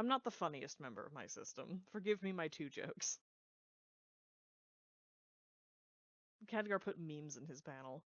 I'm not the funniest member of my system. Forgive me my 2 jokes. Khadgar put memes in his panel.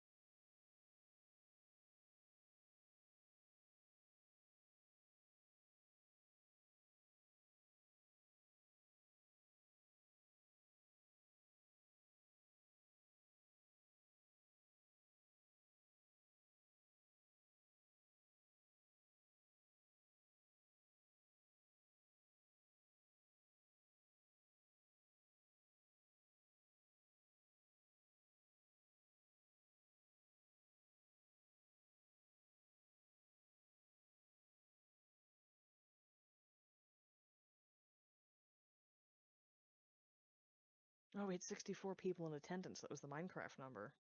Oh, we had 64 people in attendance. That was the Minecraft number.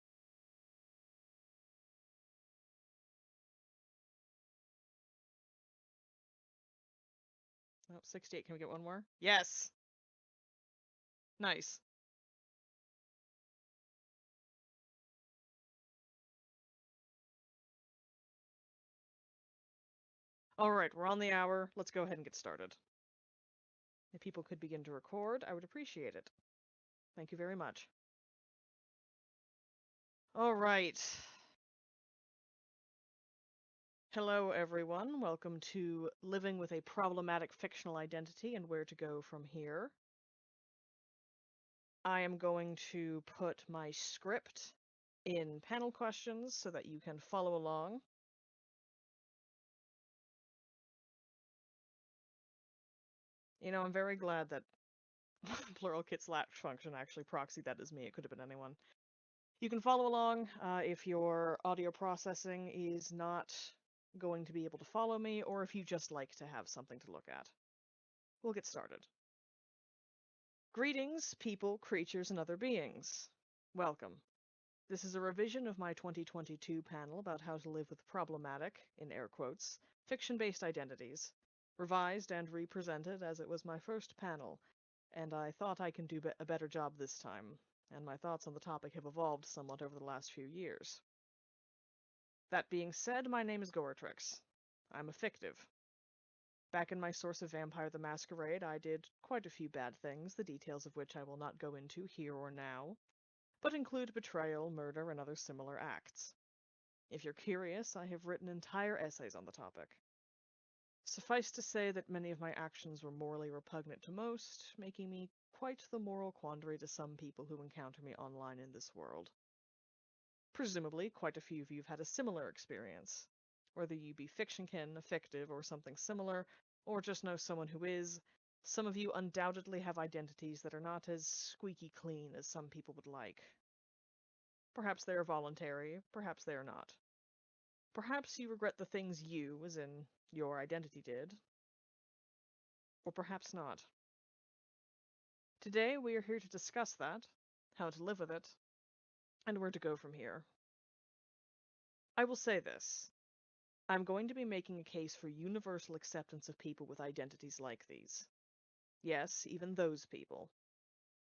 Oh, 68. Can we get one more? Yes! Nice. Alright, we're on the hour. Let's go ahead and get started. If people could begin to record, I would appreciate it. Thank you very much. Alright. Hello, everyone. Welcome to Living with a Problematic Fictional Identity and Where to Go from Here. I am going to put my script in panel questions so that you can follow along. You know, I'm very glad that plural kit slash function actually proxied that as me. It could have been anyone. You can follow along if your audio processing is not going to be able to follow me, or if you just like to have something to look at. We'll get started. Greetings, people, creatures, and other beings. Welcome. This is a revision of my 2022 panel about how to live with problematic, in air quotes, fiction-based identities, revised and represented as it was my first panel, and I thought I can do a better job this time, and my thoughts on the topic have evolved somewhat over the last few years. That being said, my name is Goratrix. I'm a fictive. Back in my source of Vampire the Masquerade, I did quite a few bad things, the details of which I will not go into here or now, but include betrayal, murder, and other similar acts. If you're curious, I have written entire essays on the topic. Suffice to say that many of my actions were morally repugnant to most, making me quite the moral quandary to some people who encounter me online in this world. Presumably, quite a few of you have had a similar experience. Whether you be fictionkin, a fictive, or something similar, or just know someone who is, some of you undoubtedly have identities that are not as squeaky clean as some people would like. Perhaps they are voluntary, perhaps they are not. Perhaps you regret the things you, as in your identity, did, or perhaps not. Today we are here to discuss that, how to live with it, and where to go from here. I will say this. I'm going to be making a case for universal acceptance of people with identities like these. Yes, even those people.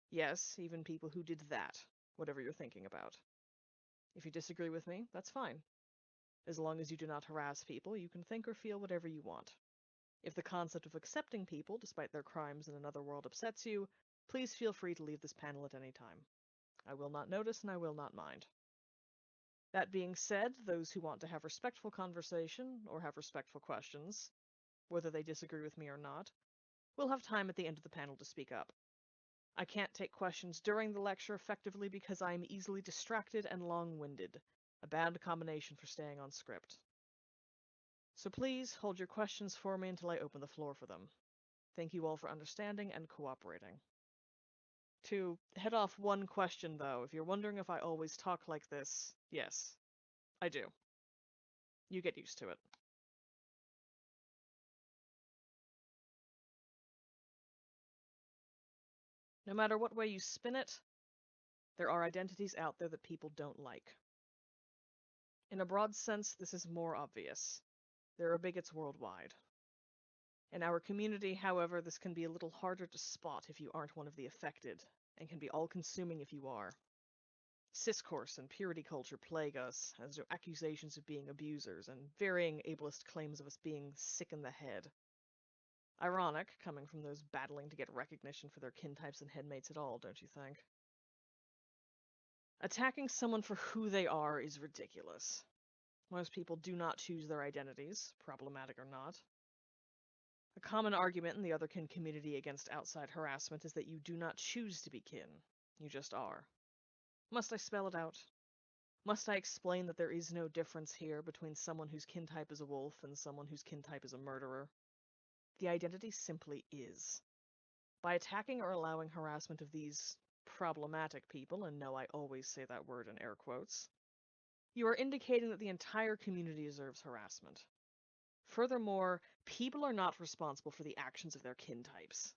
Yes, even people who did that, whatever you're thinking about. If you disagree with me, that's fine. As long as you do not harass people, you can think or feel whatever you want. If the concept of accepting people, despite their crimes in another world, upsets you, please feel free to leave this panel at any time. I will not notice and I will not mind. That being said, those who want to have respectful conversation or have respectful questions, whether they disagree with me or not, will have time at the end of the panel to speak up. I can't take questions during the lecture effectively because I am easily distracted and long-winded, a bad combination for staying on script. So please hold your questions for me until I open the floor for them. Thank you all for understanding and cooperating. To head off one question, though, if you're wondering if I always talk like this, yes, I do. You get used to it. No matter what way you spin it, there are identities out there that people don't like. In a broad sense, this is more obvious. There are bigots worldwide. In our community, however, this can be a little harder to spot if you aren't one of the affected, and can be all-consuming if you are. Discourse and purity culture plague us, as do accusations of being abusers, and varying ableist claims of us being sick in the head. Ironic, coming from those battling to get recognition for their kin types and headmates at all, don't you think? Attacking someone for who they are is ridiculous. Most people do not choose their identities, problematic or not. A common argument in the other kin community against outside harassment is that you do not choose to be kin. You just are. Must I spell it out? Must I explain that there is no difference here between someone whose kin type is a wolf and someone whose kin type is a murderer? The identity simply is. By attacking or allowing harassment of these problematic people, and no, I always say that word in air quotes, you are indicating that the entire community deserves harassment. Furthermore, people are not responsible for the actions of their kin types.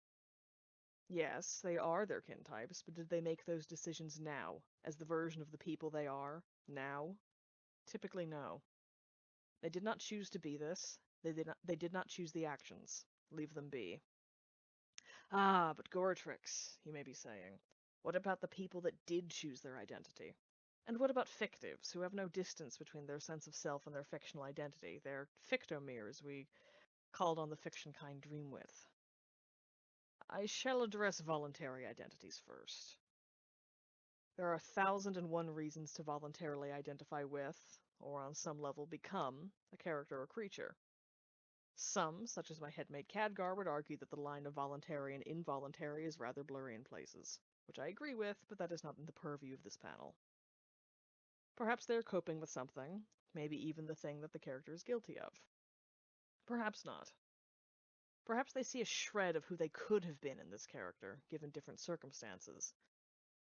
Yes, they are their kin types, but did they make those decisions now, as the version of the people they are, now? Typically, no. They did not choose to be this. They did not choose the actions. Leave them be. Ah, but Goretrix, you may be saying. What about the people that did choose their identity? And what about fictives, who have no distance between their sense of self and their fictional identity? They're fictomeres, we called on the fiction kind dream with. I shall address voluntary identities first. There are 1,001 reasons to voluntarily identify with, or on some level become, a character or creature. Some, such as my headmate Khadgar, would argue that the line of voluntary and involuntary is rather blurry in places, which I agree with, but that is not in the purview of this panel. Perhaps they are coping with something, maybe even the thing that the character is guilty of. Perhaps not. Perhaps they see a shred of who they could have been in this character, given different circumstances,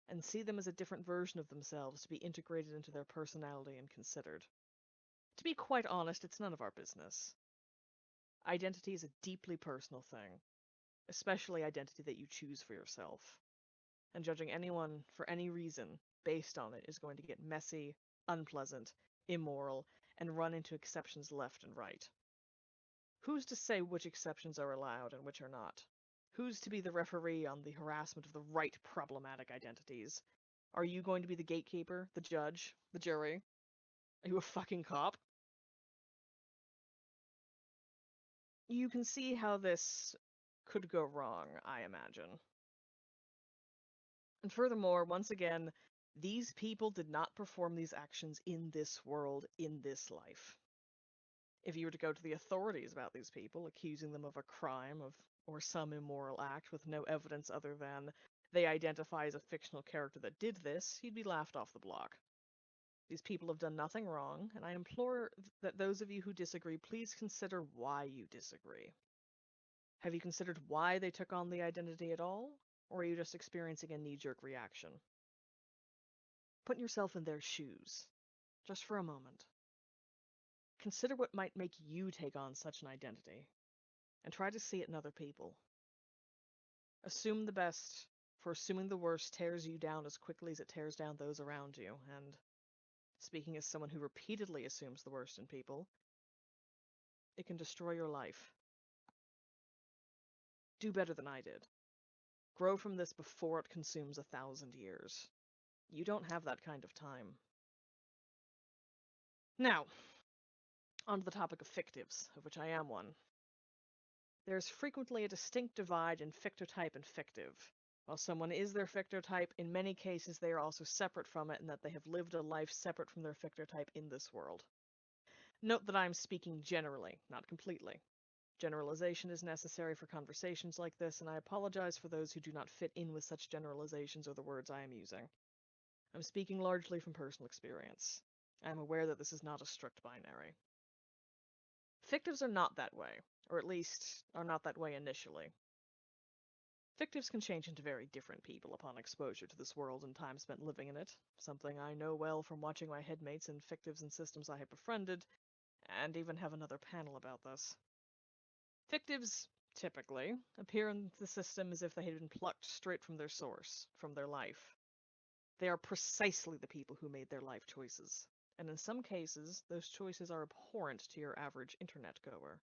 and see them as a different version of themselves to be integrated into their personality and considered. To be quite honest, it's none of our business. Identity is a deeply personal thing, especially identity that you choose for yourself. And judging anyone for any reason based on it is going to get messy, unpleasant, immoral, and run into exceptions left and right. Who's to say which exceptions are allowed and which are not? Who's to be the referee on the harassment of the right problematic identities? Are you going to be the gatekeeper, the judge, the jury? Are you a fucking cop? You can see how this could go wrong, I imagine. And furthermore, once again, these people did not perform these actions in this world, in this life. If you were to go to the authorities about these people, accusing them of a crime or some immoral act with no evidence other than they identify as a fictional character that did this, you'd be laughed off the block. These people have done nothing wrong, and I implore that those of you who disagree, please consider why you disagree. Have you considered why they took on the identity at all, or are you just experiencing a knee-jerk reaction? Put yourself in their shoes, just for a moment. Consider what might make you take on such an identity, and try to see it in other people. Assume the best, for assuming the worst tears you down as quickly as it tears down those around you, and, speaking as someone who repeatedly assumes the worst in people, it can destroy your life. Do better than I did. Grow from this before it consumes 1,000 years. You don't have that kind of time. Now, on to the topic of fictives, of which I am one. There's frequently a distinct divide in fictotype and fictive. While someone is their fictotype, in many cases they are also separate from it in that they have lived a life separate from their fictotype in this world. Note that I am speaking generally, not completely. Generalization is necessary for conversations like this, and I apologize for those who do not fit in with such generalizations or the words I am using. I'm speaking largely from personal experience. I am aware that this is not a strict binary. Fictives are not that way, or at least are not that way initially. Fictives can change into very different people upon exposure to this world and time spent living in it, something I know well from watching my headmates in fictives and systems I have befriended, and even have another panel about this. Fictives, typically, appear in the system as if they had been plucked straight from their source, from their life. They are precisely the people who made their life choices, and in some cases, those choices are abhorrent to your average internet goer.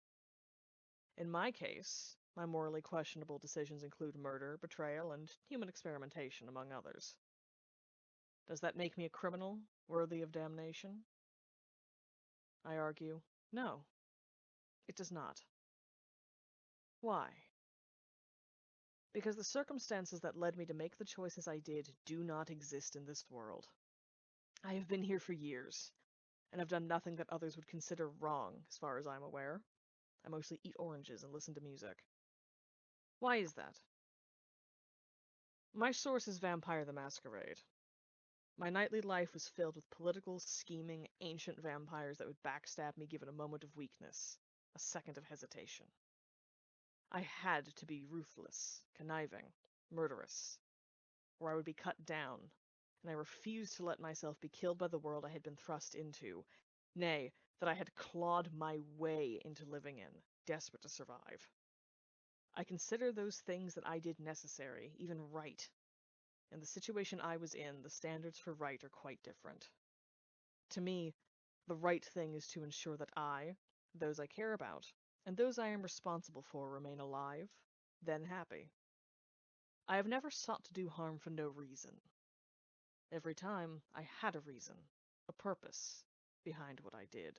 In my case, my morally questionable decisions include murder, betrayal, and human experimentation, among others. Does that make me a criminal, worthy of damnation? I argue, no, it does not. Why? Because the circumstances that led me to make the choices I did do not exist in this world. I have been here for years, and have done nothing that others would consider wrong, as far as I'm aware. I mostly eat oranges and listen to music. Why is that? My source is Vampire the Masquerade. My nightly life was filled with political, scheming, ancient vampires that would backstab me given a moment of weakness, a second of hesitation. I had to be ruthless, conniving, murderous, or I would be cut down, and I refused to let myself be killed by the world I had been thrust into, nay, that I had clawed my way into living in, desperate to survive. I consider those things that I did necessary, even right. In the situation I was in, the standards for right are quite different. To me, the right thing is to ensure that I, those I care about, and those I am responsible for remain alive, then happy. I have never sought to do harm for no reason. Every time, I had a reason, a purpose, behind what I did.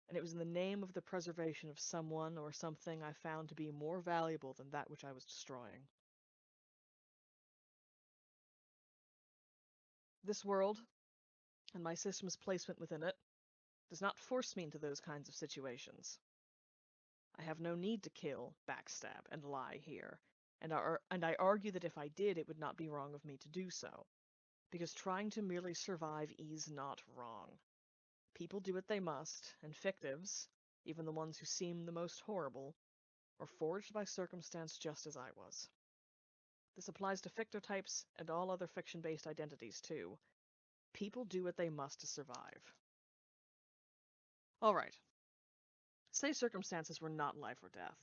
And it was in the name of the preservation of someone or something I found to be more valuable than that which I was destroying. This world, and my system's placement within it, does not force me into those kinds of situations. I have no need to kill, backstab, and lie here, and I argue that if I did, it would not be wrong of me to do so, because trying to merely survive is not wrong. People do what they must, and fictives, even the ones who seem the most horrible, are forged by circumstance just as I was. This applies to fictotypes and all other fiction-based identities too. People do what they must to survive. Alright, say circumstances were not life or death,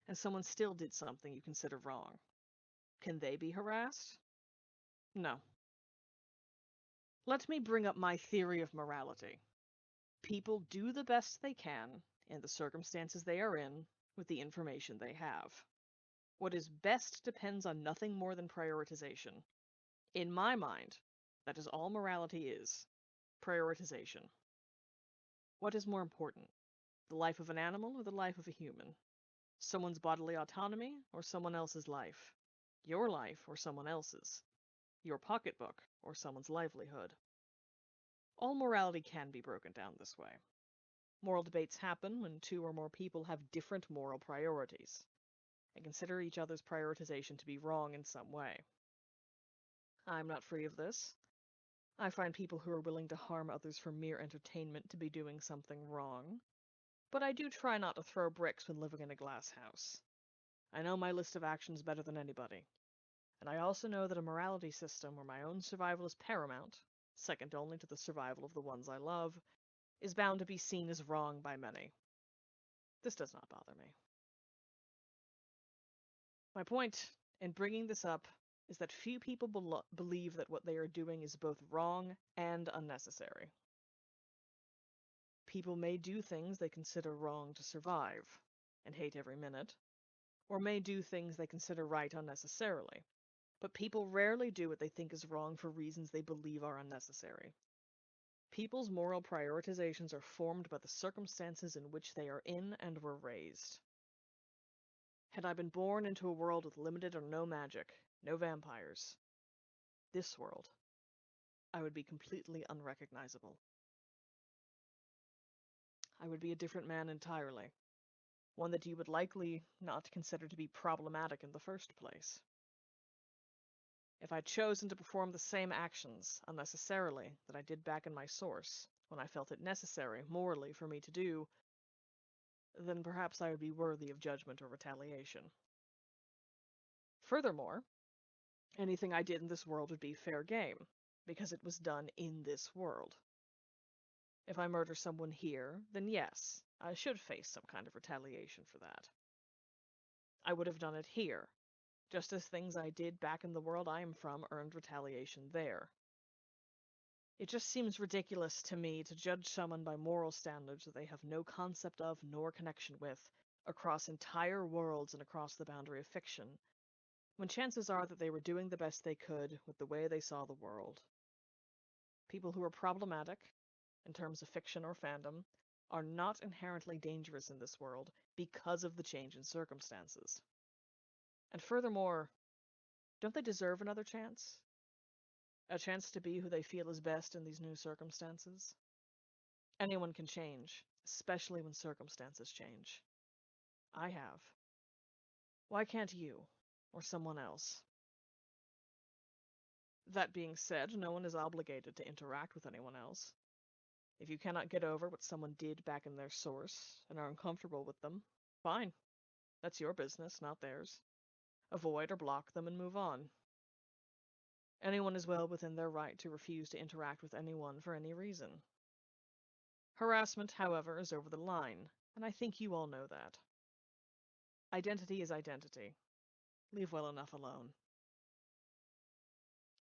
and someone still did something you consider wrong. Can they be harassed? No. Let me bring up my theory of morality. People do the best they can, in the circumstances they are in, with the information they have. What is best depends on nothing more than prioritization. In my mind, that is all morality is. Prioritization. What is more important? The life of an animal or the life of a human? Someone's bodily autonomy or someone else's life? Your life or someone else's? Your pocketbook or someone's livelihood? All morality can be broken down this way. Moral debates happen when two or more people have different moral priorities, and consider each other's prioritization to be wrong in some way. I'm not free of this. I find people who are willing to harm others for mere entertainment to be doing something wrong, but I do try not to throw bricks when living in a glass house. I know my list of actions better than anybody, and I also know that a morality system where my own survival is paramount, second only to the survival of the ones I love, is bound to be seen as wrong by many. This does not bother me. My point in bringing this up is that few people believe that what they are doing is both wrong and unnecessary. People may do things they consider wrong to survive, and hate every minute, or may do things they consider right unnecessarily, but people rarely do what they think is wrong for reasons they believe are unnecessary. People's moral prioritizations are formed by the circumstances in which they are in and were raised. Had I been born into a world with limited or no magic, no vampires, this world, I would be completely unrecognizable. I would be a different man entirely, one that you would likely not consider to be problematic in the first place. If I'd chosen to perform the same actions, unnecessarily, that I did back in my source, when I felt it necessary, morally, for me to do, then perhaps I would be worthy of judgment or retaliation. Furthermore, anything I did in this world would be fair game, because it was done in this world. If I murder someone here, then yes, I should face some kind of retaliation for that. I would have done it here, just as things I did back in the world I am from earned retaliation there. It just seems ridiculous to me to judge someone by moral standards that they have no concept of nor connection with, across entire worlds and across the boundary of fiction, when chances are that they were doing the best they could with the way they saw the world. People who are problematic, in terms of fiction or fandom, are not inherently dangerous in this world because of the change in circumstances. And furthermore, don't they deserve another chance? A chance to be who they feel is best in these new circumstances? Anyone can change, especially when circumstances change. I have. Why can't you? Or someone else? That being said, no one is obligated to interact with anyone else. If you cannot get over what someone did back in their source and are uncomfortable with them, fine. That's your business, not theirs. Avoid or block them and move on. Anyone is well within their right to refuse to interact with anyone for any reason. Harassment, however, is over the line, and I think you all know that. Identity is identity. Leave well enough alone.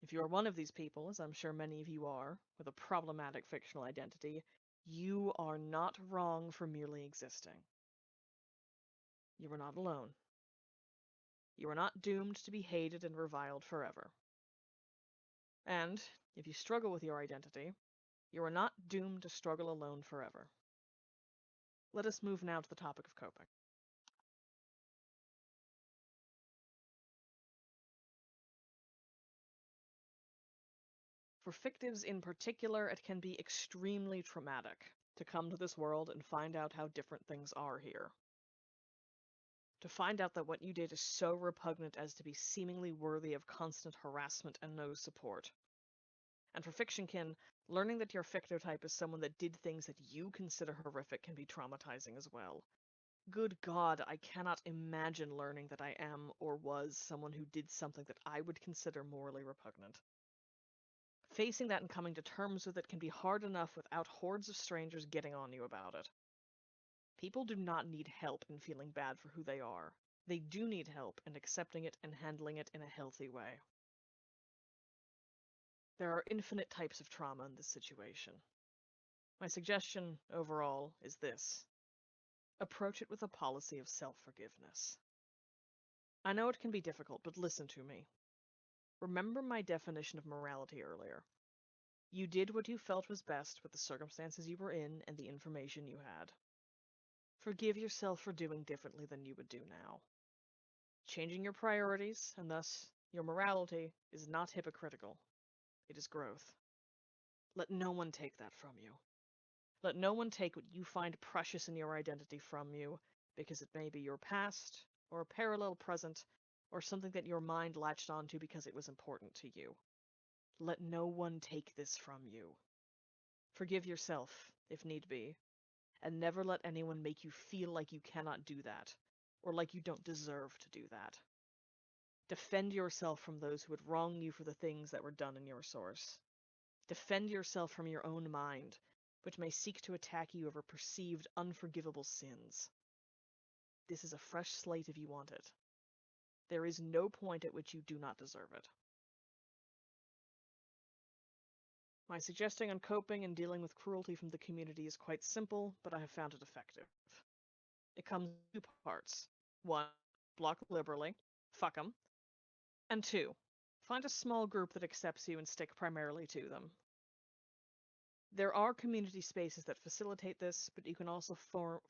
If you are one of these people, as I'm sure many of you are, with a problematic fictional identity, you are not wrong for merely existing. You are not alone. You are not doomed to be hated and reviled forever. And, if you struggle with your identity, you are not doomed to struggle alone forever. Let us move now to the topic of coping. For fictives in particular, it can be extremely traumatic to come to this world and find out how different things are here. To find out that what you did is so repugnant as to be seemingly worthy of constant harassment and no support. And for fictionkin, learning that your fictotype is someone that did things that you consider horrific can be traumatizing as well. Good God, I cannot imagine learning that I am or was someone who did something that I would consider morally repugnant. Facing that and coming to terms with it can be hard enough without hordes of strangers getting on you about it. People do not need help in feeling bad for who they are. They do need help in accepting it and handling it in a healthy way. There are infinite types of trauma in this situation. My suggestion, overall, is this. Approach it with a policy of self-forgiveness. I know it can be difficult, but listen to me. Remember my definition of morality earlier. You did what you felt was best with the circumstances you were in and the information you had. Forgive yourself for doing differently than you would do now. Changing your priorities, and thus your morality, is not hypocritical. It is growth. Let no one take that from you. Let no one take what you find precious in your identity from you, because it may be your past, or a parallel present, or something that your mind latched onto because it was important to you. Let no one take this from you. Forgive yourself, if need be, and never let anyone make you feel like you cannot do that, or like you don't deserve to do that. Defend yourself from those who would wrong you for the things that were done in your source. Defend yourself from your own mind, which may seek to attack you over perceived unforgivable sins. This is a fresh slate if you want it. There is no point at which you do not deserve it. My suggesting on coping and dealing with cruelty from the community is quite simple, but I have found it effective. It comes in two parts. 1. Block liberally. Fuck 'em. And 2. Find a small group that accepts you and stick primarily to them. There are community spaces that facilitate this, but you can also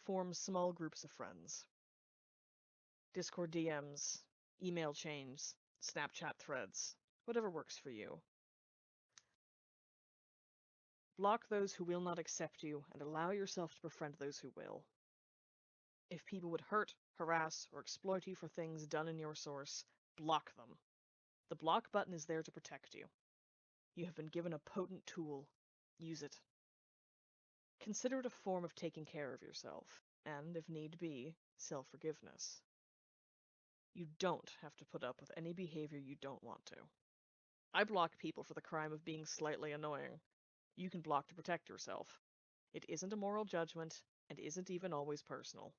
form small groups of friends. Discord DMs, email chains, Snapchat threads, whatever works for you. Block those who will not accept you and allow yourself to befriend those who will. If people would hurt, harass, or exploit you for things done in your source, block them. The block button is there to protect you. You have been given a potent tool. Use it. Consider it a form of taking care of yourself, and, if need be, self-forgiveness. You don't have to put up with any behavior you don't want to. I block people for the crime of being slightly annoying. You can block to protect yourself. It isn't a moral judgment, and isn't even always personal.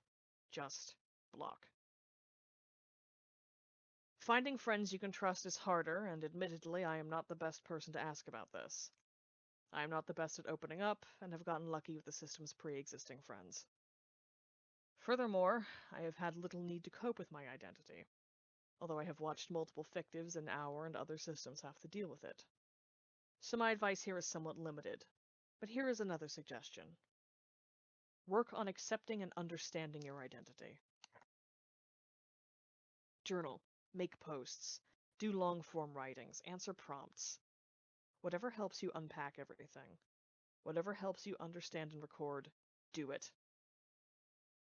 Just block. Finding friends you can trust is harder, and admittedly, I am not the best person to ask about this. I am not the best at opening up, and have gotten lucky with the system's pre-existing friends. Furthermore, I have had little need to cope with my identity, although I have watched multiple fictives and our and other systems have to deal with it. So my advice here is somewhat limited, but here is another suggestion. Work on accepting and understanding your identity. Journal. Make posts, do long-form writings, answer prompts. Whatever helps you unpack everything. Whatever helps you understand and record, do it.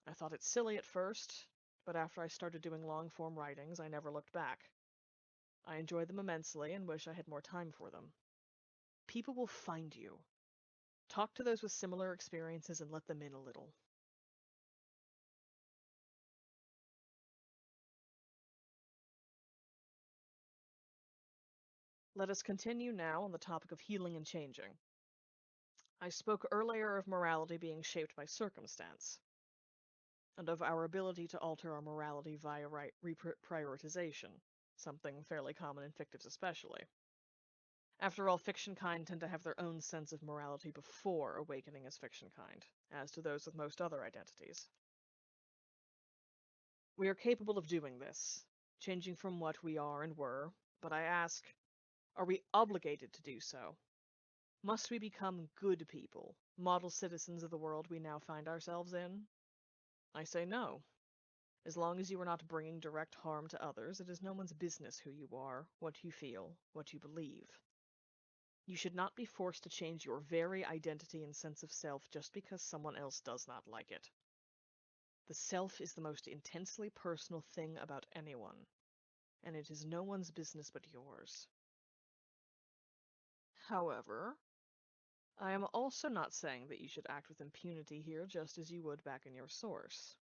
I thought it silly at first, but after I started doing long-form writings, I never looked back. I enjoy them immensely and wish I had more time for them. People will find you. Talk to those with similar experiences and let them in a little. Let us continue now on the topic of healing and changing. I spoke earlier of morality being shaped by circumstance, and of our ability to alter our morality via reprioritization, something fairly common in fictives especially. After all, fiction kind tend to have their own sense of morality before awakening as fiction kind, as do those with most other identities. We are capable of doing this, changing from what we are and were, but I ask, are we obligated to do so? Must we become good people, model citizens of the world we now find ourselves in? I say no. As long as you are not bringing direct harm to others, it is no one's business who you are, what you feel, what you believe. You should not be forced to change your very identity and sense of self just because someone else does not like it. The self is the most intensely personal thing about anyone, and it is no one's business but yours. However, I am also not saying that you should act with impunity here just as you would back in your source.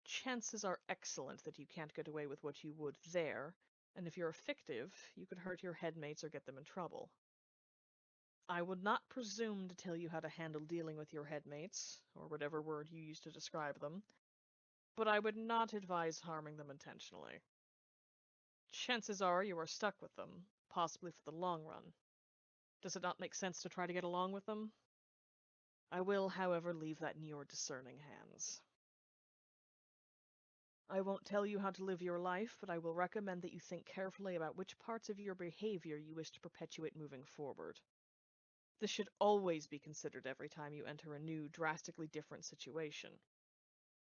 Chances are excellent that you can't get away with what you would there, and if you're a fictive, you could hurt your headmates or get them in trouble. I would not presume to tell you how to handle dealing with your headmates, or whatever word you use to describe them, but I would not advise harming them intentionally. Chances are you are stuck with them, possibly for the long run. Does it not make sense to try to get along with them? I will, however, leave that in your discerning hands. I won't tell you how to live your life, but I will recommend that you think carefully about which parts of your behavior you wish to perpetuate moving forward. This should always be considered every time you enter a new, drastically different situation.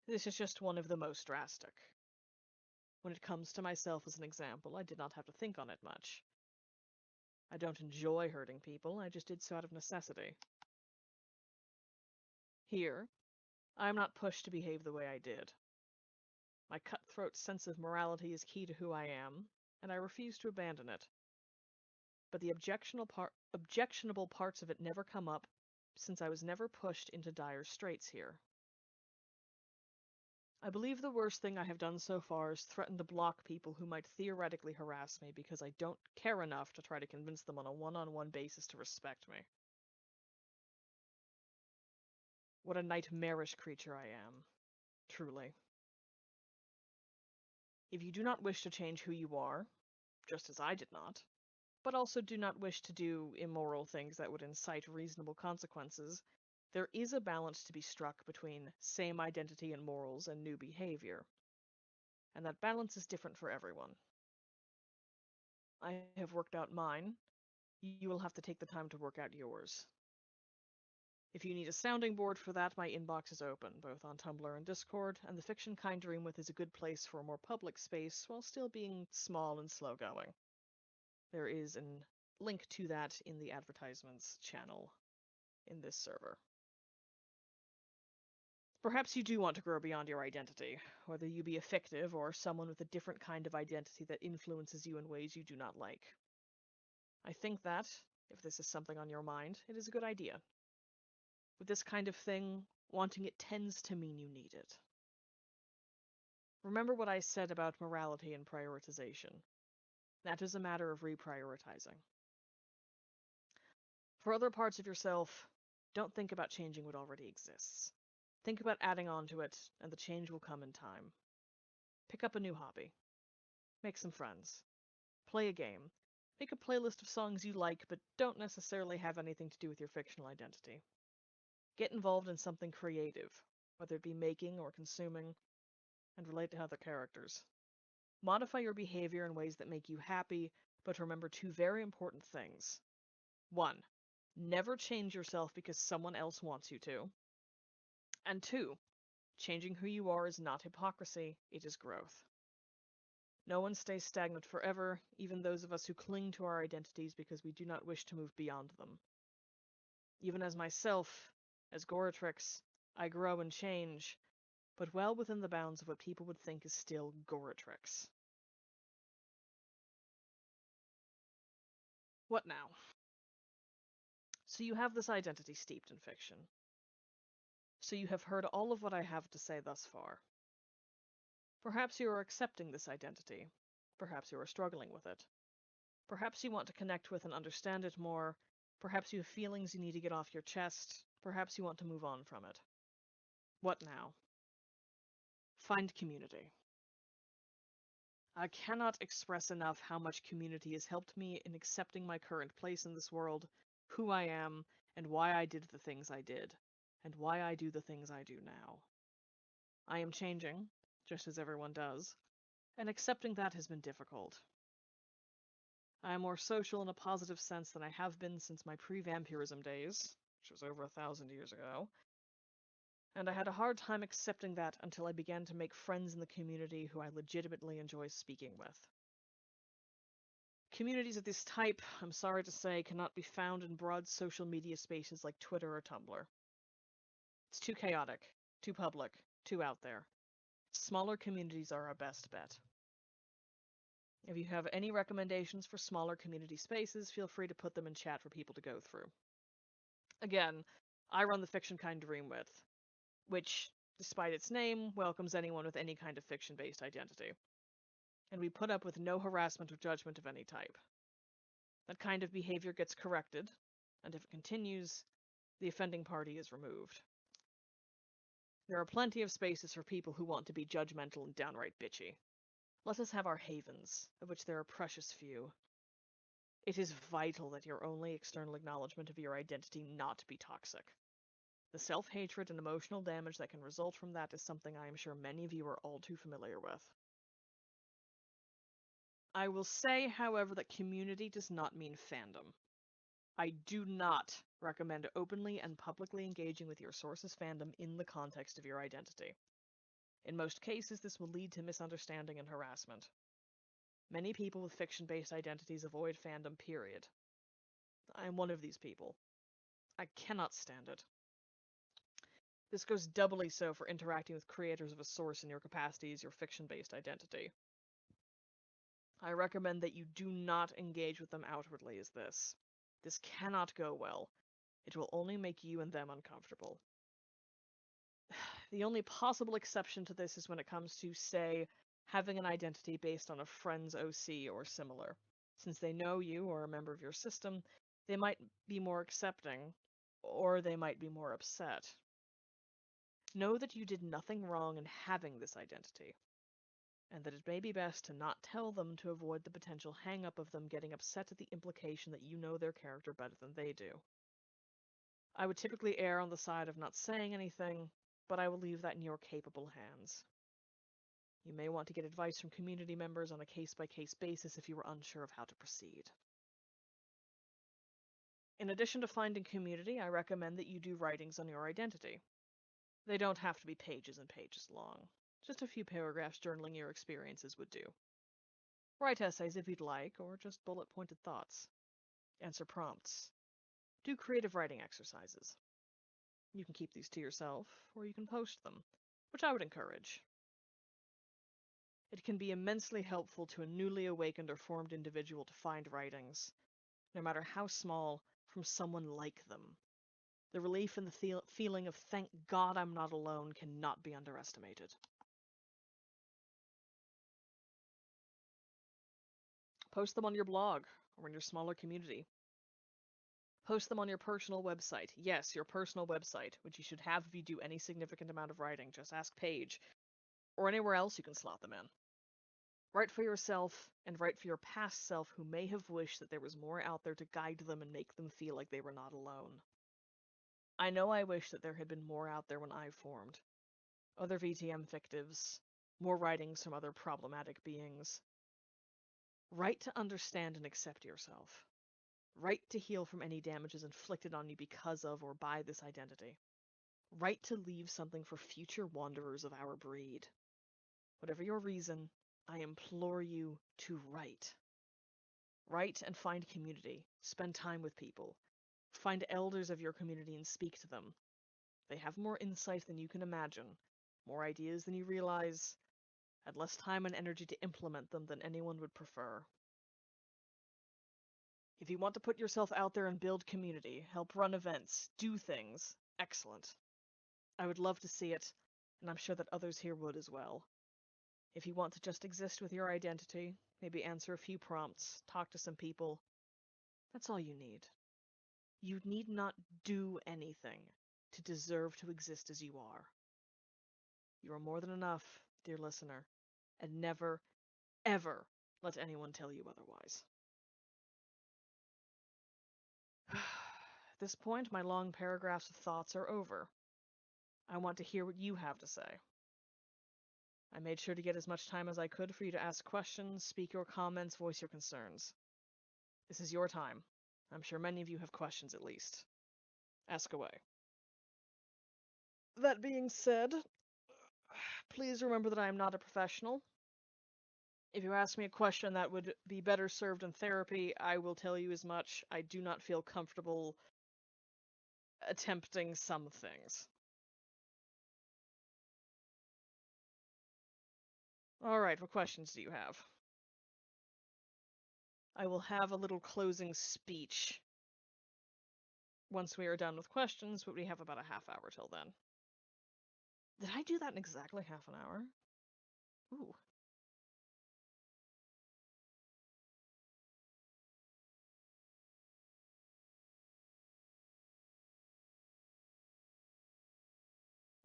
This is just one of the most drastic. When it comes to myself as an example, I did not have to think on it much. I don't enjoy hurting people, I just did so out of necessity. Here, I am not pushed to behave the way I did. My cutthroat sense of morality is key to who I am, and I refuse to abandon it. But the objectionable parts of it never come up, since I was never pushed into dire straits here. I believe the worst thing I have done so far is threaten to block people who might theoretically harass me because I don't care enough to try to convince them on a one-on-one basis to respect me. What a nightmarish creature I am, truly. If you do not wish to change who you are, just as I did not, but also do not wish to do immoral things that would incite reasonable consequences, there is a balance to be struck between same identity and morals and new behavior. And that balance is different for everyone. I have worked out mine. You will have to take the time to work out yours. If you need a sounding board for that, my inbox is open, both on Tumblr and Discord, and the Fiction Kind Dream With is a good place for a more public space while still being small and slow going. There is a link to that in the advertisements channel in this server. Perhaps you do want to grow beyond your identity, whether you be a fictive or someone with a different kind of identity that influences you in ways you do not like. I think that, if this is something on your mind, it is a good idea. With this kind of thing, wanting it tends to mean you need it. Remember what I said about morality and prioritization. That is a matter of reprioritizing. For other parts of yourself, don't think about changing what already exists. Think about adding on to it, and the change will come in time. Pick up a new hobby. Make some friends. Play a game. Make a playlist of songs you like but don't necessarily have anything to do with your fictional identity. Get involved in something creative, whether it be making or consuming, and relate to other characters. Modify your behavior in ways that make you happy, but remember two very important things. 1. Never change yourself because someone else wants you to. And 2. Changing who you are is not hypocrisy, it is growth. No one stays stagnant forever, even those of us who cling to our identities because we do not wish to move beyond them. Even as myself, as Goratrix, I grow and change, but well within the bounds of what people would think is still Goratrix. What now? So you have this identity steeped in fiction. So you have heard all of what I have to say thus far. Perhaps you are accepting this identity. Perhaps you are struggling with it. Perhaps you want to connect with and understand it more. Perhaps you have feelings you need to get off your chest. Perhaps you want to move on from it. What now? Find community. I cannot express enough how much community has helped me in accepting my current place in this world, who I am, and why I did the things I did, and why I do the things I do now. I am changing, just as everyone does, and accepting that has been difficult. I am more social in a positive sense than I have been since my pre-vampirism days, which was over 1,000 years ago, and I had a hard time accepting that until I began to make friends in the community who I legitimately enjoy speaking with. Communities of this type, I'm sorry to say, cannot be found in broad social media spaces like Twitter or Tumblr. It's too chaotic, too public, too out there. Smaller communities are our best bet. If you have any recommendations for smaller community spaces, feel free to put them in chat for people to go through. Again, I run the Fiction Kind Dream With, which, despite its name, welcomes anyone with any kind of fiction-based identity. And we put up with no harassment or judgment of any type. That kind of behavior gets corrected, and if it continues, the offending party is removed. There are plenty of spaces for people who want to be judgmental and downright bitchy. Let us have our havens, of which there are precious few. It is vital that your only external acknowledgement of your identity not be toxic. The self-hatred and emotional damage that can result from that is something I am sure many of you are all too familiar with. I will say, however, that community does not mean fandom. I do not recommend openly and publicly engaging with your source's fandom in the context of your identity. In most cases, this will lead to misunderstanding and harassment. Many people with fiction-based identities avoid fandom, period. I am one of these people. I cannot stand it. This goes doubly so for interacting with creators of a source in your capacity as your fiction-based identity. I recommend that you do not engage with them outwardly as this. This cannot go well. It will only make you and them uncomfortable. The only possible exception to this is when it comes to, say, having an identity based on a friend's OC or similar. Since they know you or a member of your system, they might be more accepting, or they might be more upset. Know that you did nothing wrong in having this identity, and that it may be best to not tell them to avoid the potential hang-up of them getting upset at the implication that you know their character better than they do. I would typically err on the side of not saying anything, but I will leave that in your capable hands. You may want to get advice from community members on a case-by-case basis if you are unsure of how to proceed. In addition to finding community, I recommend that you do writings on your identity. They don't have to be pages and pages long. Just a few paragraphs journaling your experiences would do. Write essays if you'd like, or just bullet-pointed thoughts. Answer prompts. Do creative writing exercises. You can keep these to yourself, or you can post them, which I would encourage. It can be immensely helpful to a newly awakened or formed individual to find writings, no matter how small, from someone like them. The relief and the feeling of thank God I'm not alone cannot be underestimated. Post them on your blog or in your smaller community. Post them on your personal website. Yes, your personal website, which you should have if you do any significant amount of writing. Just ask Paige. Or anywhere else you can slot them in. Write for yourself, and write for your past self who may have wished that there was more out there to guide them and make them feel like they were not alone. I know I wish that there had been more out there when I formed. Other VTM fictives, more writings from other problematic beings. Write to understand and accept yourself. Write to heal from any damages inflicted on you because of or by this identity. Write to leave something for future wanderers of our breed. Whatever your reason, I implore you to write. Write and find community. Spend time with people. Find elders of your community and speak to them. They have more insight than you can imagine, more ideas than you realize, and less time and energy to implement them than anyone would prefer. If you want to put yourself out there and build community, help run events, do things, excellent. I would love to see it, and I'm sure that others here would as well. If you want to just exist with your identity, maybe answer a few prompts, talk to some people, that's all you need. You need not do anything to deserve to exist as you are. You are more than enough, dear listener, and never, ever let anyone tell you otherwise. At this point, my long paragraphs of thoughts are over. I want to hear what you have to say. I made sure to get as much time as I could for you to ask questions, speak your comments, voice your concerns. This is your time. I'm sure many of you have questions at least. Ask away. That being said, please remember that I am not a professional. If you ask me a question that would be better served in therapy, I will tell you as much. I do not feel comfortable attempting some things. Alright, what questions do you have? I will have a little closing speech once we are done with questions, but we have about a half hour till then. Did I do that in exactly half an hour? Ooh.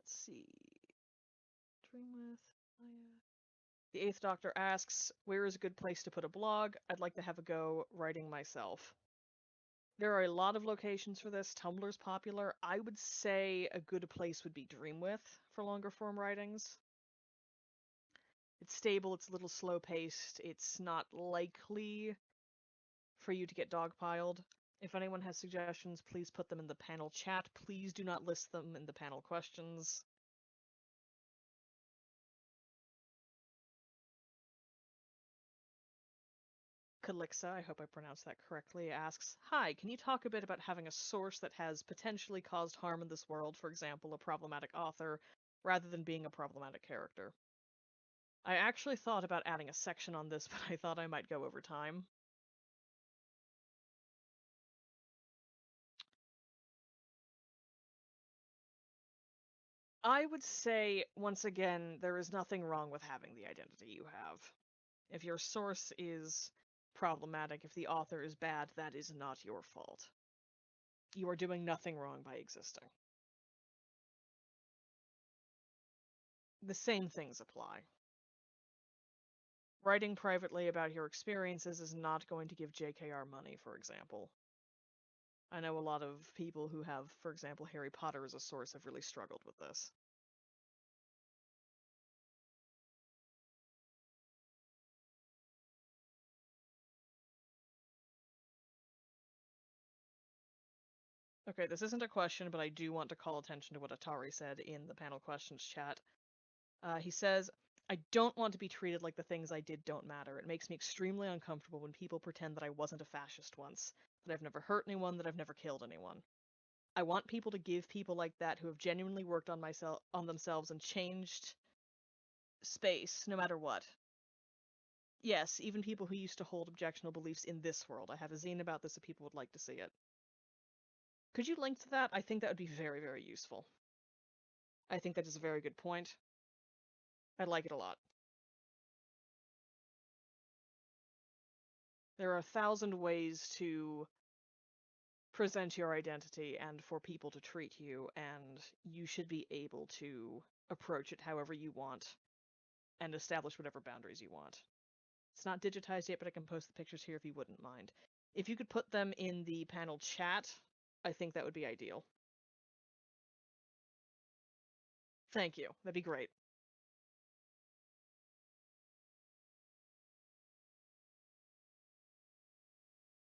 Let's see. Dream with Maya. The Eighth Doctor asks, where is a good place to put a blog? I'd like to have a go writing myself. There are a lot of locations for this. Tumblr's popular. I would say a good place would be Dreamwith for longer form writings. It's stable, it's a little slow paced, it's not likely for you to get dogpiled. If anyone has suggestions, please put them in the panel chat. Please do not list them in the panel questions. Kalixa, I hope I pronounced that correctly, asks, hi, can you talk a bit about having a source that has potentially caused harm in this world, for example, a problematic author, rather than being a problematic character? I actually thought about adding a section on this, but I thought I might go over time. I would say, once again, there is nothing wrong with having the identity you have. If your source is problematic, if the author is bad, that is not your fault. You are doing nothing wrong by existing. The same things apply. Writing privately about your experiences is not going to give JKR money, for example. I know a lot of people who have, for example, Harry Potter as a source have really struggled with this. Okay, this isn't a question, but I do want to call attention to what Atari said in the panel questions chat. He says, I don't want to be treated like the things I did don't matter. It makes me extremely uncomfortable when people pretend that I wasn't a fascist once, that I've never hurt anyone, that I've never killed anyone. I want people to give people like that who have genuinely worked on themselves and changed space, no matter what. Yes, even people who used to hold objectionable beliefs in this world. I have a zine about this if people would like to see it. Could you link to that? I think that would be very, very useful. I think that is a very good point. I like it a lot. There are 1,000 ways to present your identity and for people to treat you, and you should be able to approach it however you want and establish whatever boundaries you want. It's not digitized yet, but I can post the pictures here if you wouldn't mind. If you could put them in the panel chat, I think that would be ideal. Thank you. That'd be great.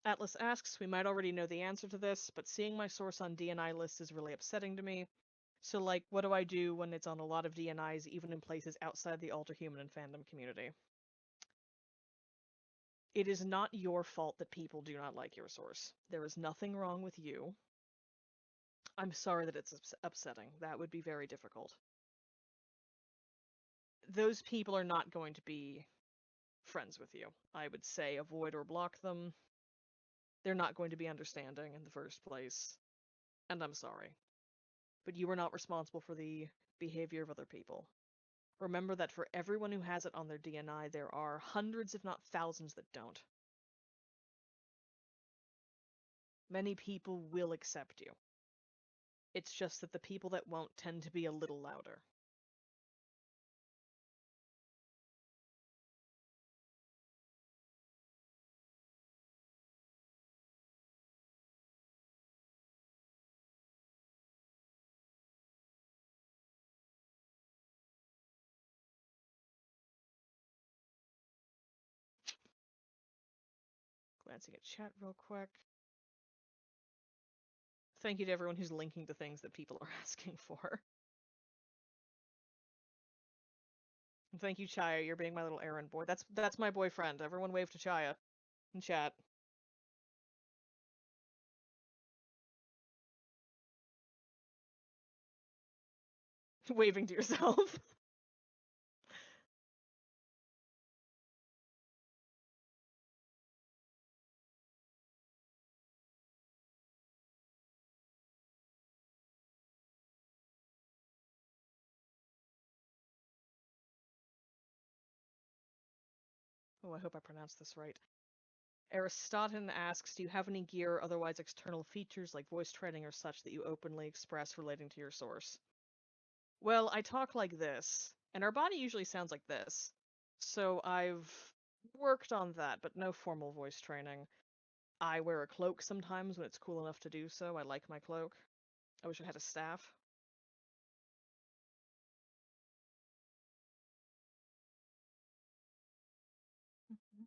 Atlas asks, we might already know the answer to this, but seeing my source on DNI lists is really upsetting to me. So, like, what do I do when it's on a lot of DNIs, even in places outside the Alter Human and fandom community? It is not your fault that people do not like your source. There is nothing wrong with you. I'm sorry that it's upsetting. That would be very difficult. Those people are not going to be friends with you. I would say avoid or block them. They're not going to be understanding in the first place. And I'm sorry. But you are not responsible for the behavior of other people. Remember that for everyone who has it on their DNI, there are hundreds, if not thousands, that don't. Many people will accept you. It's just that the people that won't tend to be a little louder. Glancing at chat real quick. Thank you to everyone who's linking to things that people are asking for. And thank you, Chaya. You're being my little errand boy. That's my boyfriend. Everyone wave to Chaya in chat. Waving to yourself. Oh, I hope I pronounced this right. Aristotin asks, do you have any gear or otherwise external features like voice training or such that you openly express relating to your source? Well, I talk like this, and our body usually sounds like this. So I've worked on that, but no formal voice training. I wear a cloak sometimes when it's cool enough to do so. I like my cloak. I wish I had a staff. Mhm.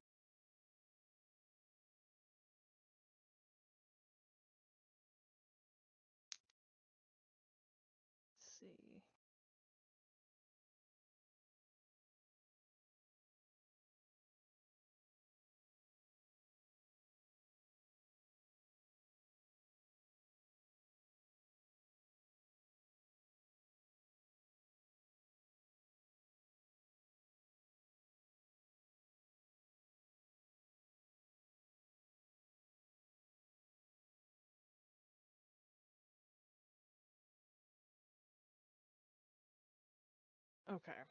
Let's see. Okay.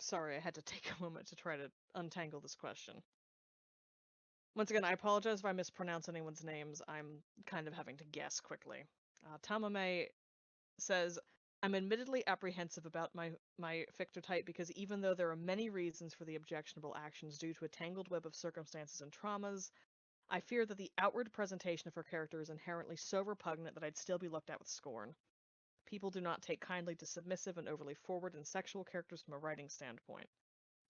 Sorry, I had to take a moment to try to untangle this question. Once again, I apologize if I mispronounce anyone's names. I'm kind of having to guess quickly. Tamame says, I'm admittedly apprehensive about my fictotype because even though there are many reasons for the objectionable actions due to a tangled web of circumstances and traumas, I fear that the outward presentation of her character is inherently so repugnant that I'd still be looked at with scorn. People do not take kindly to submissive and overly forward and sexual characters from a writing standpoint.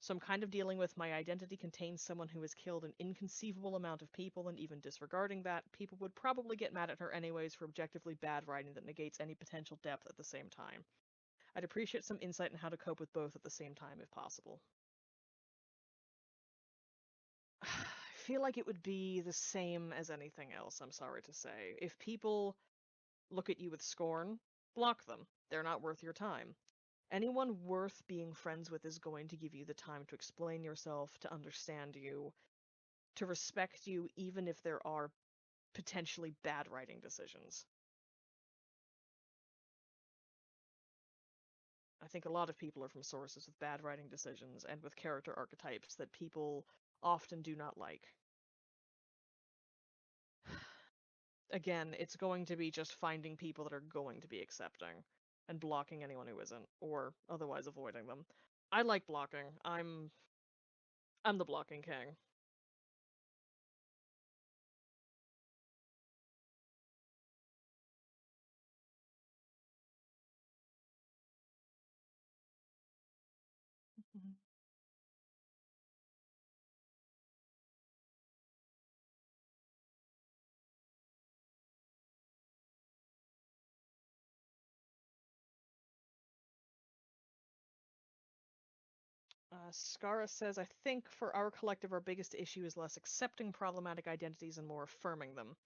So I'm kind of dealing with my identity contains someone who has killed an inconceivable amount of people, and even disregarding that, people would probably get mad at her anyways for objectively bad writing that negates any potential depth at the same time. I'd appreciate some insight on how to cope with both at the same time if possible. I feel like it would be the same as anything else, I'm sorry to say. If people look at you with scorn, block them. They're not worth your time. Anyone worth being friends with is going to give you the time to explain yourself, to understand you, to respect you, even if there are potentially bad writing decisions. I think a lot of people are from sources with bad writing decisions and with character archetypes that people often do not like. Again, it's going to be just finding people that are going to be accepting and blocking anyone who isn't, or otherwise avoiding them. I like blocking. I'm the blocking king. Mhm. Skara says, I think for our collective, our biggest issue is less accepting problematic identities and more affirming them.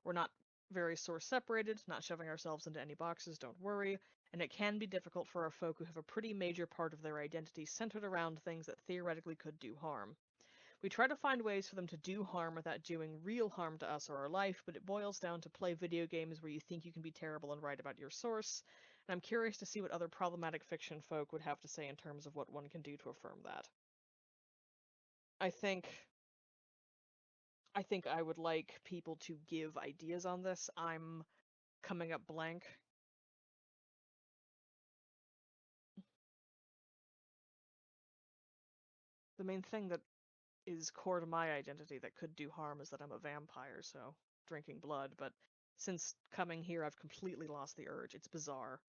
We're not very source separated, not shoving ourselves into any boxes, don't worry, and it can be difficult for our folk who have a pretty major part of their identity centered around things that theoretically could do harm. We try to find ways for them to do harm without doing real harm to us or our life, but it boils down to play video games where you think you can be terrible and right about your source, and I'm curious to see what other problematic fiction folk would have to say in terms of what one can do to affirm that. I think I think I would like people to give ideas on this. I'm coming up blank. The main thing that is core to my identity that could do harm is that I'm a vampire, so drinking blood, but since coming here I've completely lost the urge. It's bizarre.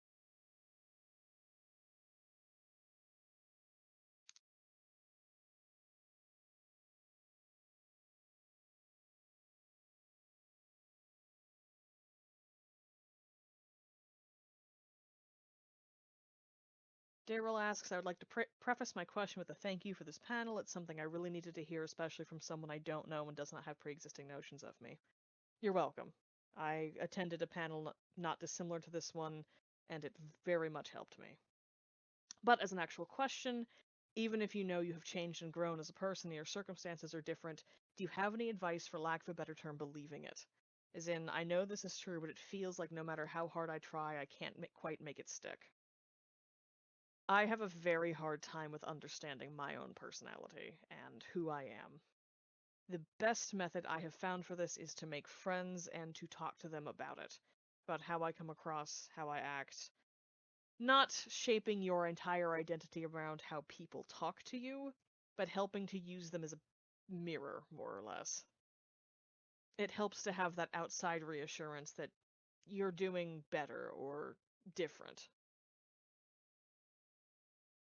Daryl asks, I would like to preface my question with a thank you for this panel. It's something I really needed to hear, especially from someone I don't know and does not have pre-existing notions of me. You're welcome. I attended a panel not dissimilar to this one, and it very much helped me. But as an actual question, even if you know you have changed and grown as a person and your circumstances are different, do you have any advice, for lack of a better term, believing it? As in, I know this is true, but it feels like no matter how hard I try, I can't quite make it stick. I have a very hard time with understanding my own personality and who I am. The best method I have found for this is to make friends and to talk to them about it, about how I come across, how I act. Not shaping your entire identity around how people talk to you, but helping to use them as a mirror, more or less. It helps to have that outside reassurance that you're doing better or different.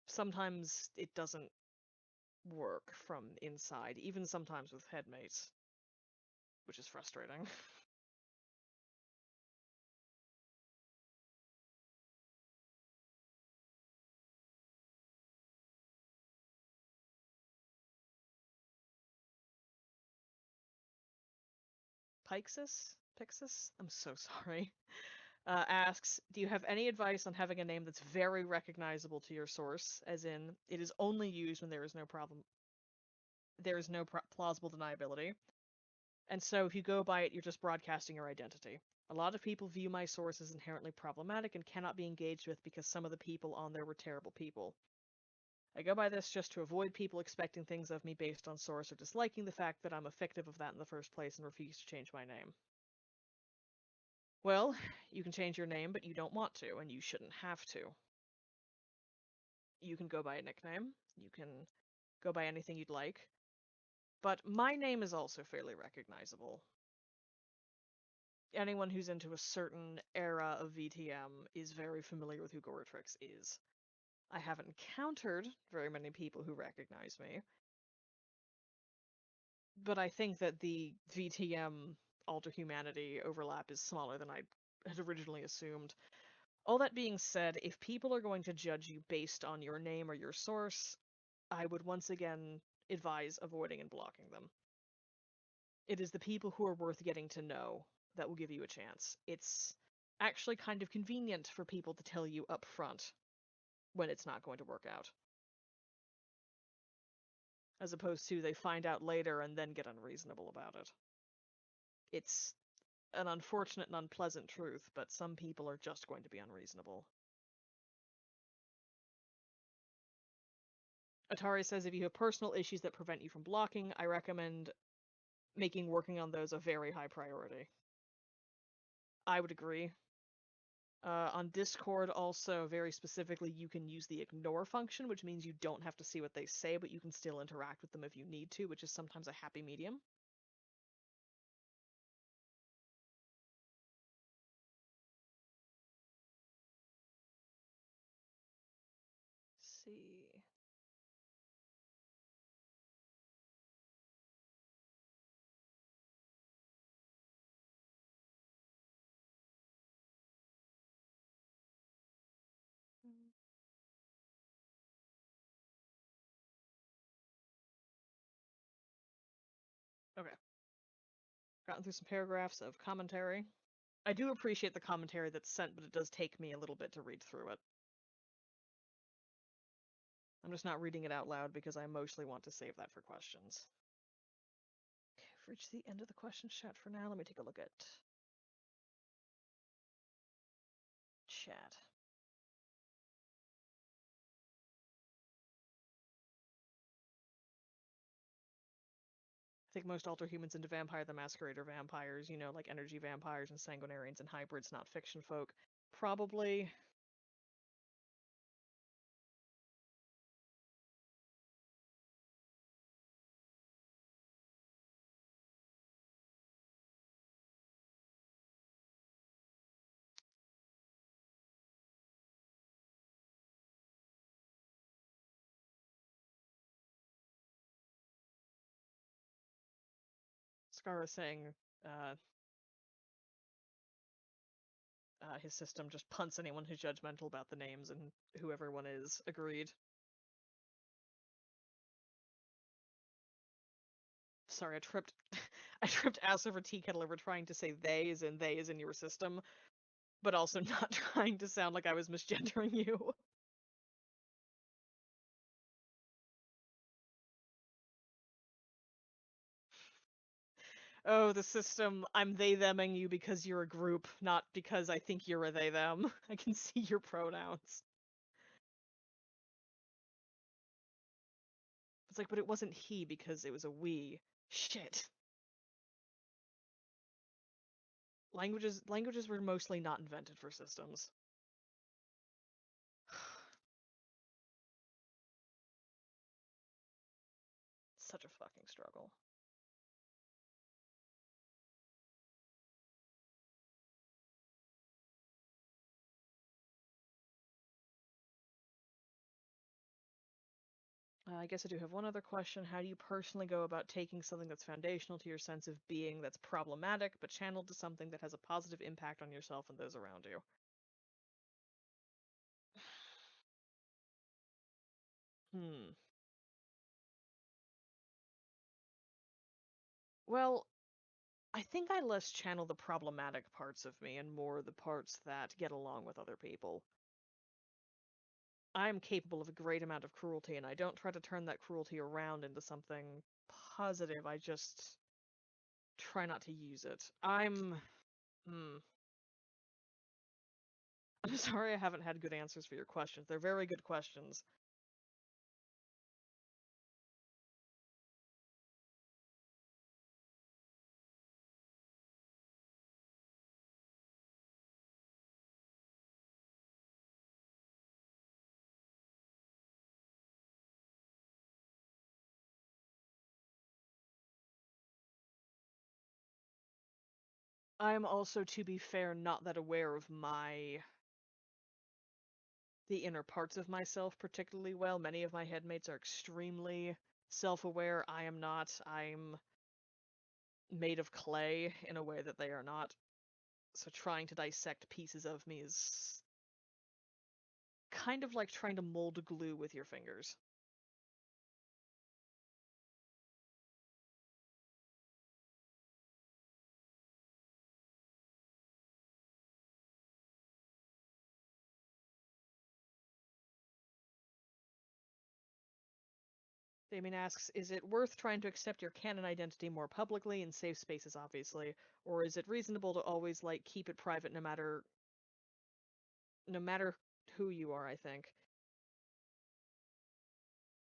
Sometimes it doesn't work from inside, even sometimes with headmates, which is frustrating. Pixis? I'm so sorry. Asks, do you have any advice on having a name that's very recognizable to your source, as in, it is only used when there is no problem, there is no plausible deniability, and so if you go by it, you're just broadcasting your identity. A lot of people view my source as inherently problematic and cannot be engaged with because some of the people on there were terrible people. I go by this just to avoid people expecting things of me based on source or disliking the fact that I'm a fictive of that in the first place and refuse to change my name. Well, you can change your name, but you don't want to, and you shouldn't have to. You can go by a nickname, you can go by anything you'd like, but my name is also fairly recognizable. Anyone who's into a certain era of VTM is very familiar with who Goratrix is. I haven't encountered very many people who recognize me, but I think that the VTM alter humanity overlap is smaller than I had originally assumed. All that being said, if people are going to judge you based on your name or your source, I would once again advise avoiding and blocking them. It is the people who are worth getting to know that will give you a chance. It's actually kind of convenient for people to tell you up front when it's not going to work out, as opposed to they find out later and then get unreasonable about it. It's an unfortunate and unpleasant truth, but some people are just going to be unreasonable. Atari says if you have personal issues that prevent you from blocking, I recommend making working on those a very high priority. I would agree. On Discord, also, very specifically, you can use the ignore function, which means you don't have to see what they say, but you can still interact with them if you need to, which is sometimes a happy medium. Let's see. Gotten through some paragraphs of commentary. I do appreciate the commentary that's sent, but it does take me a little bit to read through it. I'm just not reading it out loud because I mostly want to save that for questions. Okay, I've reached the end of the questions chat for now. Let me take a look at chat. I think most alter humans into Vampire the Masquerade are vampires, you know, like energy vampires and sanguinarians and hybrids, not fiction folk. Probably. Scar is saying uh, his system just punts anyone who's judgmental about the names and who everyone is. Agreed. Sorry, I tripped. I tripped ass over tea kettle over trying to say they is in your system, but also not trying to sound like I was misgendering you. Oh, the system. I'm they theming you because you're a group, not because I think you're a they them. I can see your pronouns. It's like, but it wasn't he because it was a we. Shit. Languages were mostly not invented for systems. Such a fucking struggle. I guess I do have one other question. How do you personally go about taking something that's foundational to your sense of being that's problematic, but channeled to something that has a positive impact on yourself and those around you? Hmm. Well, I think I less channel the problematic parts of me and more the parts that get along with other people. I am capable of a great amount of cruelty, and I don't try to turn that cruelty around into something positive. I just try not to use it. Hmm. I'm sorry I haven't had good answers for your questions. They're very good questions. I'm also, to be fair, not that aware of the inner parts of myself particularly well. Many of my headmates are extremely self-aware. I am not. I'm made of clay in a way that they are not. So trying to dissect pieces of me is kind of like trying to mold glue with your fingers. Damien asks, is it worth trying to accept your canon identity more publicly in safe spaces, obviously, or is it reasonable to always keep it private no matter who you are, I think.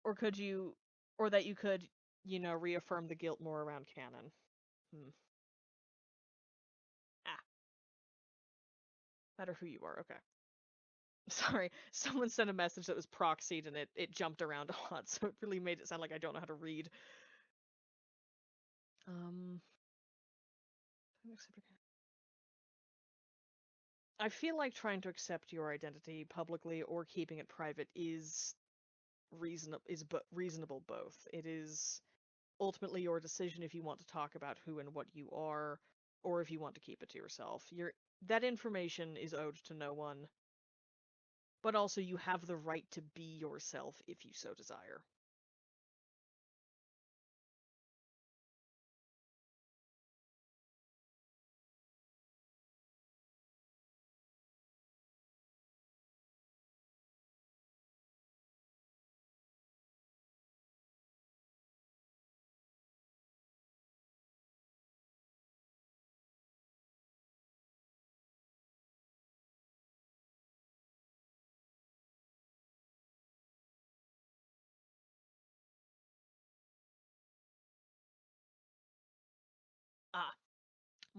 Or could you or that you could, reaffirm the guilt more around canon. Hmm. Ah, matter who you are, okay. Sorry, someone sent a message that was proxied and it jumped around a lot, so it really made it sound like I don't know how to read. Um I feel like trying to accept your identity publicly or keeping it private is reasonable both. It is ultimately your decision if you want to talk about who and what you are, or if you want to keep it to yourself. That information is owed to no one, but also you have the right to be yourself if you so desire.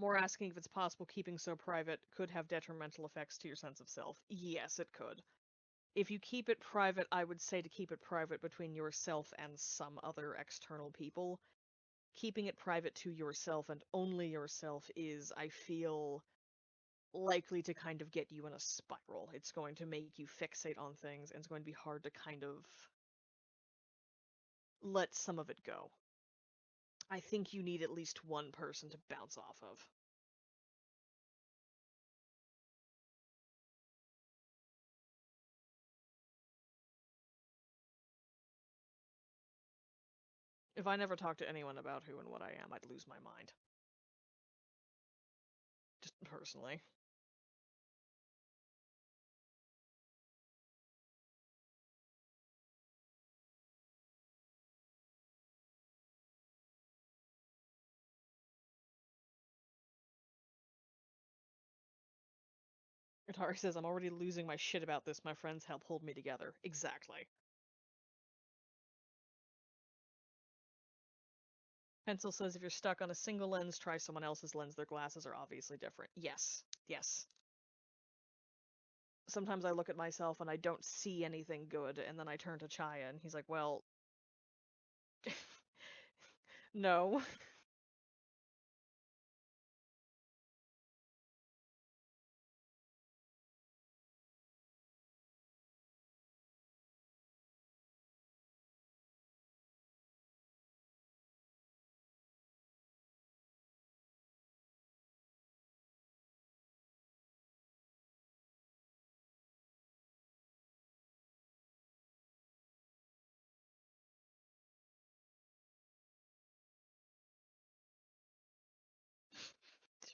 More asking if it's possible keeping so private could have detrimental effects to your sense of self. Yes, it could. If you keep it private, I would say to keep it private between yourself and some other external people. Keeping it private to yourself and only yourself is, I feel, likely to kind of get you in a spiral. It's going to make you fixate on things, and it's going to be hard to kind of let some of it go. I think you need at least one person to bounce off of. If I never talked to anyone about who and what I am, I'd lose my mind. Just personally. Atari says, I'm already losing my shit about this. My friends help hold me together. Exactly. Pencil says, if you're stuck on a single lens, try someone else's lens. Their glasses are obviously different. Yes. Yes. Sometimes I look at myself and I don't see anything good, and then I turn to Chaya, and he's like, well, no.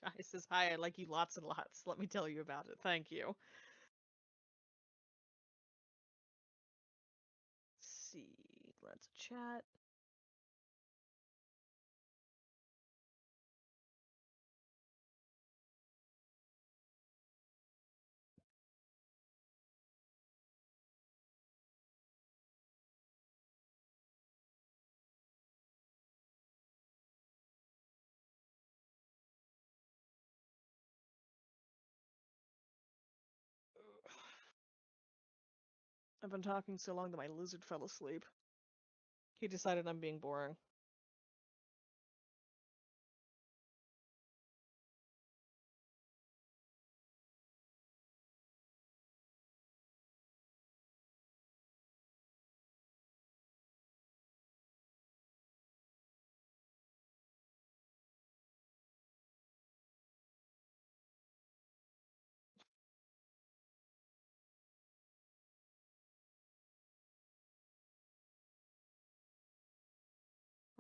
Chaya says, hi, I like you lots and lots. Let me tell you about it. Thank you. Let's see. Let's chat. I've been talking so long that my lizard fell asleep. He decided I'm being boring.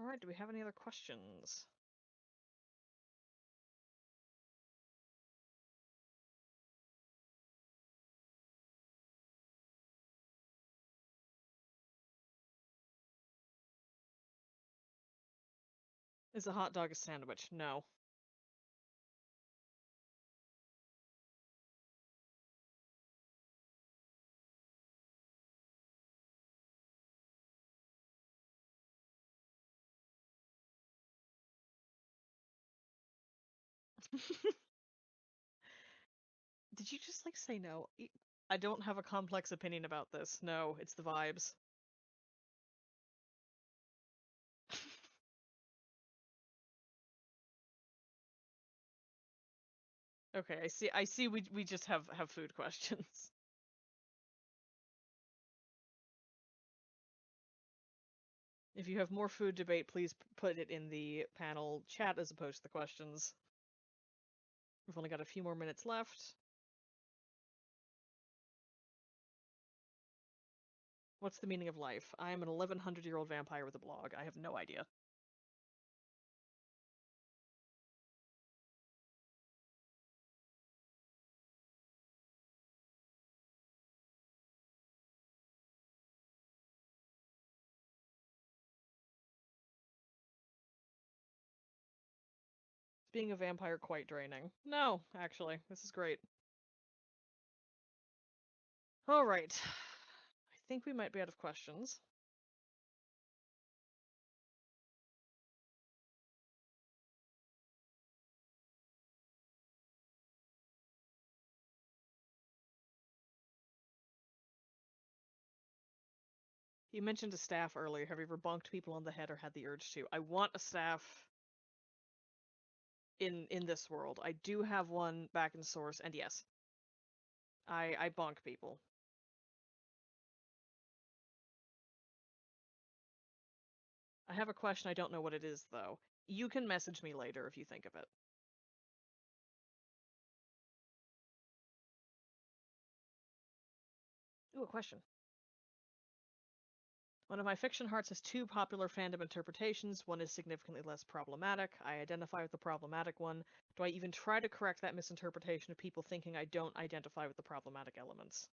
Alright, do we have any other questions? Is a hot dog a sandwich? No. Did you just like say no? I don't have a complex opinion about this. No, it's the vibes. Okay, I see we just have food questions. If you have more food debate, please put it in the panel chat as opposed to the questions. We've only got a few more minutes left. What's the meaning of life? I am an 1100-year-old vampire with a blog. I have no idea. Is being a vampire quite draining? No, actually. This is great. Alright. I think we might be out of questions. You mentioned a staff earlier. Have you ever bonked people on the head or had the urge to? I want a staff in this world. I do have one back in source, and yes, I bonk people. I have a question. I don't know what it is though. You can message me later if you think of it. Ooh, a question. One of my fiction hearts has two popular fandom interpretations. One is significantly less problematic. I identify with the problematic one. Do I even try to correct that misinterpretation of people thinking I don't identify with the problematic elements?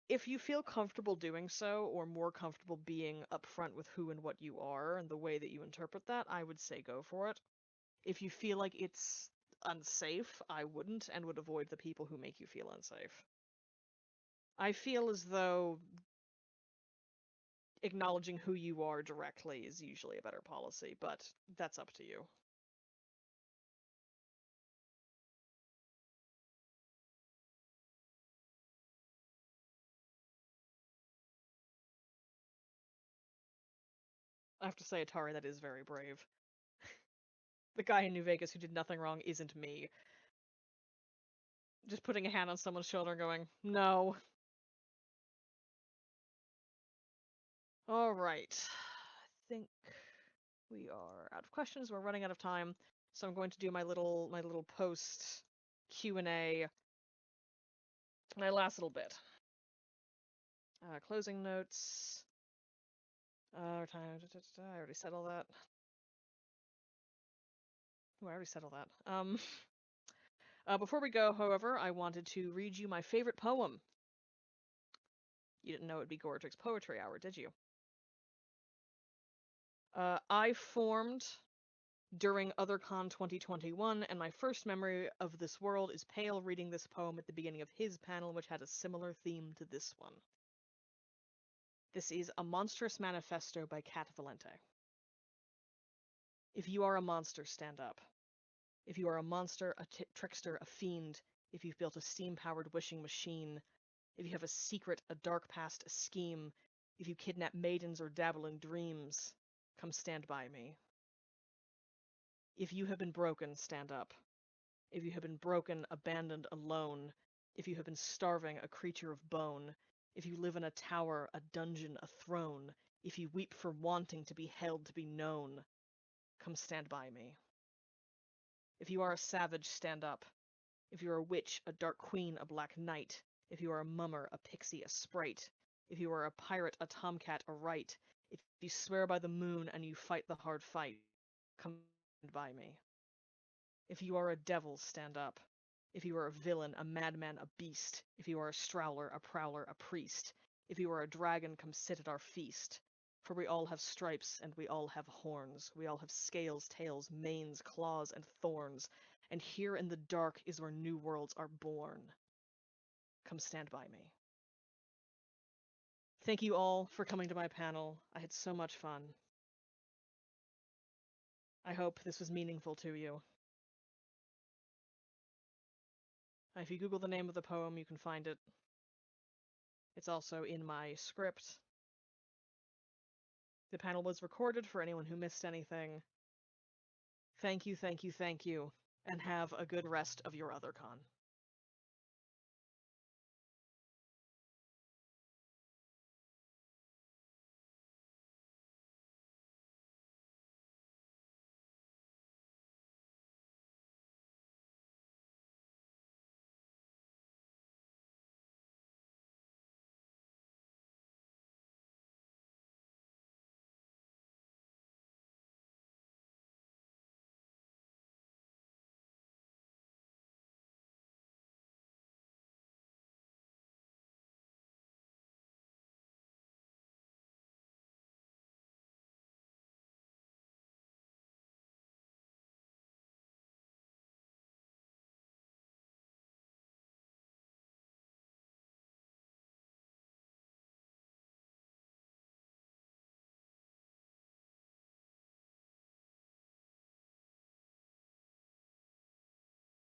If you feel comfortable doing so, or more comfortable being upfront with who and what you are and the way that you interpret that, I would say go for it. If you feel like it's unsafe, I wouldn't and would avoid the people who make you feel unsafe. I feel as though acknowledging who you are directly is usually a better policy, but that's up to you. I have to say, Atari, that is very brave. The guy in New Vegas who did nothing wrong isn't me. Just putting a hand on someone's shoulder and going, no. All right. I think we are out of questions. We're running out of time, so I'm going to do my little post Q&A, my last little bit. Closing notes. Time. I already said all that. Oh, I already said all that. Before we go, however, I wanted to read you my favorite poem. You didn't know it'd be Gordrick's Poetry Hour, did you? I formed during OtherCon 2021, and my first memory of this world is Pale reading this poem at the beginning of his panel, which had a similar theme to this one. This is A Monstrous Manifesto by Cat Valente. If you are a monster, stand up. If you are a monster, a trickster, a fiend, if you've built a steam-powered wishing machine, if you have a secret, a dark past, a scheme, if you kidnap maidens or dabble in dreams, come stand by me. If you have been broken, stand up. If you have been broken, abandoned, alone, if you have been starving, a creature of bone, if you live in a tower, a dungeon, a throne, if you weep for wanting to be held, to be known, come stand by me. If you are a savage, stand up. If you are a witch, a dark queen, a black knight, if you are a mummer, a pixie, a sprite, if you are a pirate, a tomcat, a right, if you swear by the moon and you fight the hard fight, come stand by me. If you are a devil, stand up. If you are a villain, a madman, a beast, if you are a strowler, a prowler, a priest, if you are a dragon, come sit at our feast. For we all have stripes, and we all have horns. We all have scales, tails, manes, claws, and thorns. And here in the dark is where new worlds are born. Come stand by me. Thank you all for coming to my panel. I had so much fun. I hope this was meaningful to you. If you Google the name of the poem, you can find it. It's also in my script. The panel was recorded for anyone who missed anything. Thank you, thank you, thank you, and have a good rest of your OtherCon.